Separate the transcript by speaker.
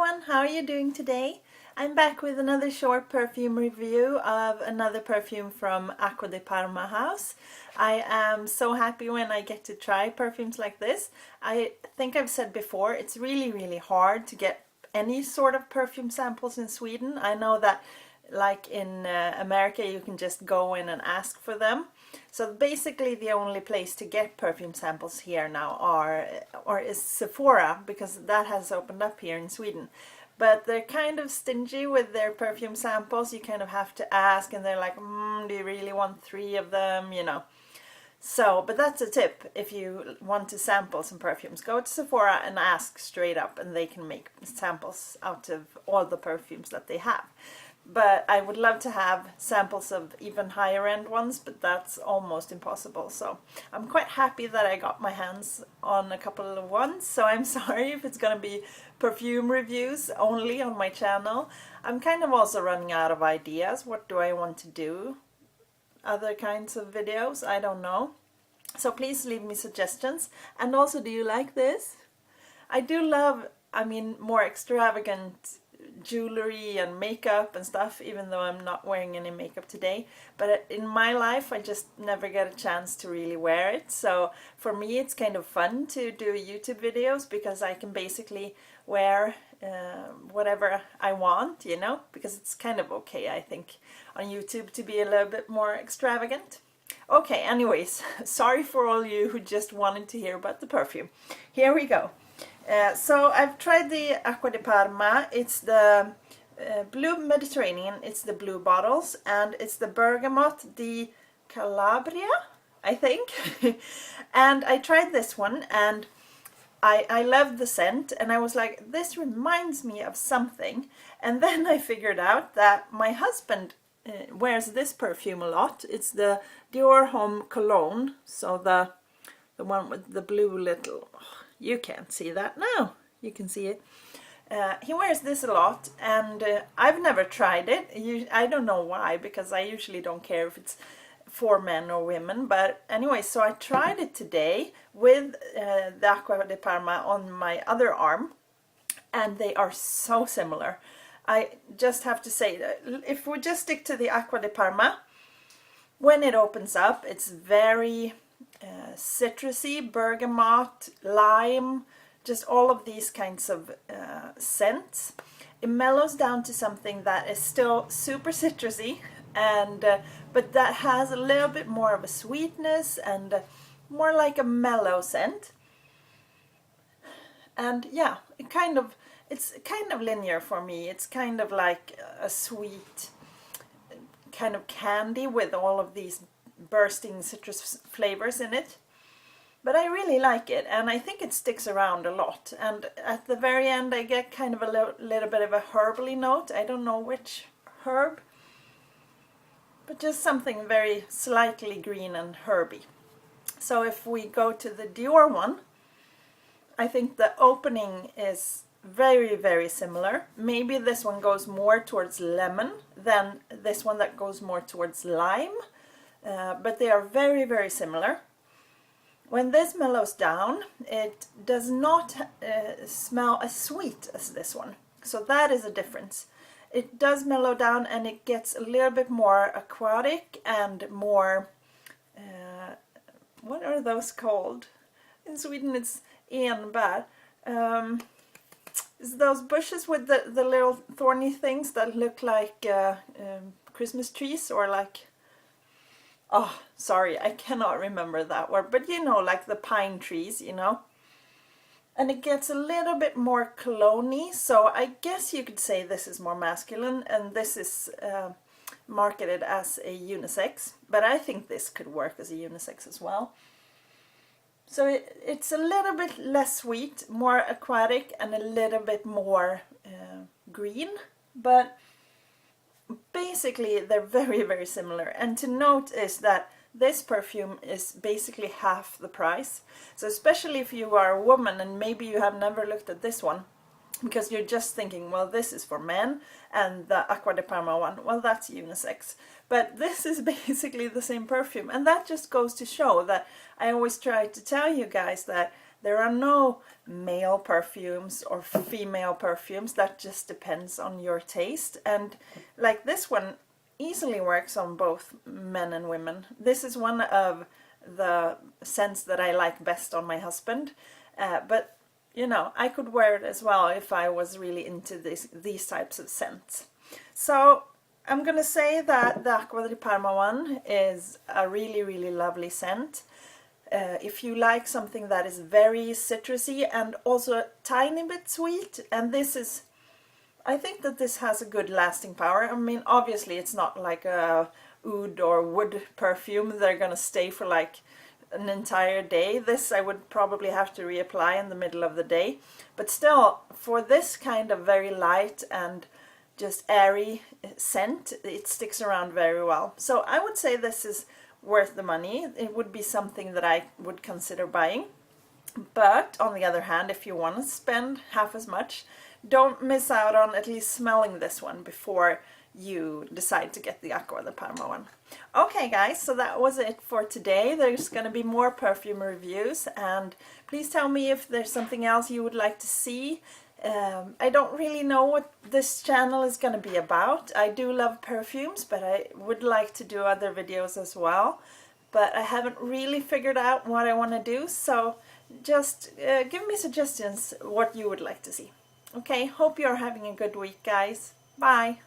Speaker 1: everyone, how are you doing today? I'm back with another short perfume review of another perfume from Acqua di Parma house. I am so happy when I get to try perfumes like this. I think I've said before, it's really hard to get any sort of perfume samples in Sweden. I know that like in America you can just go in and ask for them. So basically the only place to get perfume samples here now is Sephora, because that has opened up here in Sweden. But they're kind of stingy with their perfume samples. You kind of have to ask, and they're like, do you really want 3 of them, you know. So, but that's a tip. If you want to sample some perfumes, go to Sephora and ask straight up, and they can make samples out of all the perfumes that they have. But I would love to have samples of even higher end ones, but that's almost impossible. So I'm quite happy that I got my hands on a couple of ones. So I'm sorry if it's going to be perfume reviews only on my channel. I'm kind of also running out of ideas. What do I want to do? Other kinds of videos? I don't know. So please leave me suggestions. And also, do you like this? I do love, more extravagant jewelry and makeup and stuff, even though I'm not wearing any makeup today. But in my life I just never get a chance to really wear it, so for me it's kind of fun to do YouTube videos because I can basically wear whatever I want, you know, because it's kind of okay, I think, on YouTube to be a little bit more extravagant. Okay, anyways, sorry for all you who just wanted to hear about the perfume. Here we go. So I've tried the Acqua di Parma. It's the blue Mediterranean, it's the blue bottles, and it's the Bergamotto di Calabria, I think. And I tried this one, and I loved the scent, and I was like, this reminds me of something. And then I figured out that my husband wears this perfume a lot. It's the Dior Homme Cologne, so the one with the blue little... You can't see that now. You can see it. He wears this a lot, and I've never tried it. I don't know why, because I usually don't care if it's for men or women. But anyway, so I tried it today with the Acqua di Parma on my other arm, and they are so similar. I just have to say that if we just stick to the Acqua di Parma, when it opens up, it's very... citrusy, bergamot, lime, just all of these kinds of scents. It mellows down to something that is still super citrusy, and but that has a little bit more of a sweetness and more like a mellow scent. And yeah, it's kind of linear for me. It's kind of like a sweet kind of candy with all of these bursting citrus flavors in it, but I really like it, and I think it sticks around a lot. And at the very end I get kind of a little bit of a herbally note. I don't know which herb, but just something very slightly green and herby. So if we go to the Dior one, I think the opening is very similar. Maybe this one goes more towards lemon than this one that goes more towards lime. But they are very similar. When this mellows down, it does not smell as sweet as this one. So that is a difference. It does mellow down, and it gets a little bit more aquatic and more... what are those called? In Sweden it's enbär. It's those bushes with the little thorny things that look like Christmas trees, or like... Oh, sorry, I cannot remember that word, but you know, like the pine trees, you know. And it gets a little bit more cologne-y, so I guess you could say this is more masculine, and this is marketed as a unisex, but I think this could work as a unisex as well. So it's a little bit less sweet, more aquatic, and a little bit more green, but... basically they're very similar. And to note is that this perfume is basically half the price. So especially if you are a woman and maybe you have never looked at this one, because you're just thinking, well, this is for men, and the Acqua di Parma one, well, that's unisex. But this is basically the same perfume, and that just goes to show that I always try to tell you guys that There are no male perfumes or female perfumes. That just depends on your taste. And like this one easily works on both men and women. This is one of the scents that I like best on my husband. But you know, I could wear it as well if I was really into these types of scents. So I'm gonna say that the Acqua di Parma one is a really, really lovely scent. If you like something that is very citrusy and also a tiny bit sweet, and this is, I think that this has a good lasting power. I mean, obviously it's not like a oud or wood perfume. They're gonna stay for like an entire day. This I would probably have to reapply in the middle of the day. But still, for this kind of very light and just airy scent, it sticks around very well. So I would say this is worth the money. It would be something that I would consider buying. But on the other hand, if you want to spend half as much, don't miss out on at least smelling this one before you decide to get the Acqua di Parma one. Okay guys, so that was it for today. There's going to be more perfume reviews, and please tell me if there's something else you would like to see. I don't really know what this channel is going to be about. I do love perfumes, but I would like to do other videos as well. But I haven't really figured out what I want to do, so just give me suggestions what you would like to see. Okay, hope you're having a good week, guys. Bye!